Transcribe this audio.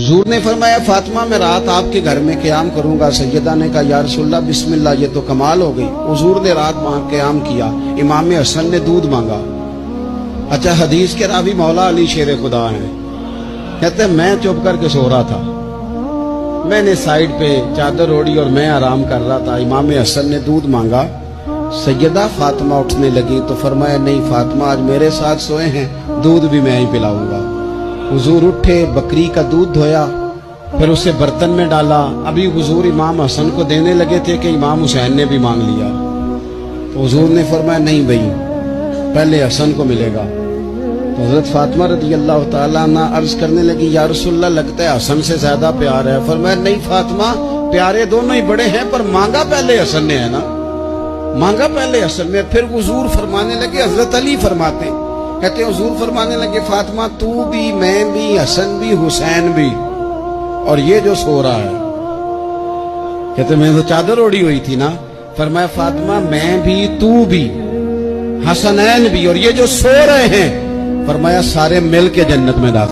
حضور نے فرمایا فاطمہ میں رات آپ کے گھر میں قیام کروں گا. سیدہ نے کہا یا رسول اللہ بسم اللہ، یہ تو کمال ہو گئی. حضور نے رات وہاں قیام کیا. امام حسن نے دودھ مانگا. اچھا حدیث کے راوی مولا علی شیر خدا ہیں، کہتے ہیں میں چپ کر کے سو رہا تھا، میں نے سائیڈ پہ چادر اوڑی اور میں آرام کر رہا تھا. امام حسن نے دودھ مانگا. سیدہ فاطمہ اٹھنے لگی تو فرمایا نہیں فاطمہ آج میرے ساتھ سوئے ہیں، دودھ بھی میں ہی پلاؤں گا. حضور اٹھے، بکری کا دودھ دھویا، پھر اسے برتن میں ڈالا. ابھی حضور امام حسن کو دینے لگے تھے کہ امام حسین نے بھی مانگ لیا. تو حضور نے فرمایا نہیں بھائی، پہلے حسن کو ملے گا. تو حضرت فاطمہ رضی اللہ تعالیٰ عنہ عرض کرنے لگی یا رسول اللہ لگتا ہے حسن سے زیادہ پیار ہے. فرمایا نہیں فاطمہ، پیارے دونوں ہی بڑے ہیں، پر مانگا پہلے حسن نے ہے نا، مانگا پہلے حسن نے. پھر حضور فرمانے لگے، حضرت علی فرماتے کہتے ہیں حضور فرمانے لگے فاطمہ تو بھی، میں بھی، حسن بھی، حسین بھی، اور یہ جو سو رہا ہے. کہتے میں تو چادر اوڑی ہوئی تھی نا. فرمایا فاطمہ میں بھی، تو بھی، حسنین بھی، اور یہ جو سو رہے ہیں فرمایا سارے مل کے جنت میں داخل.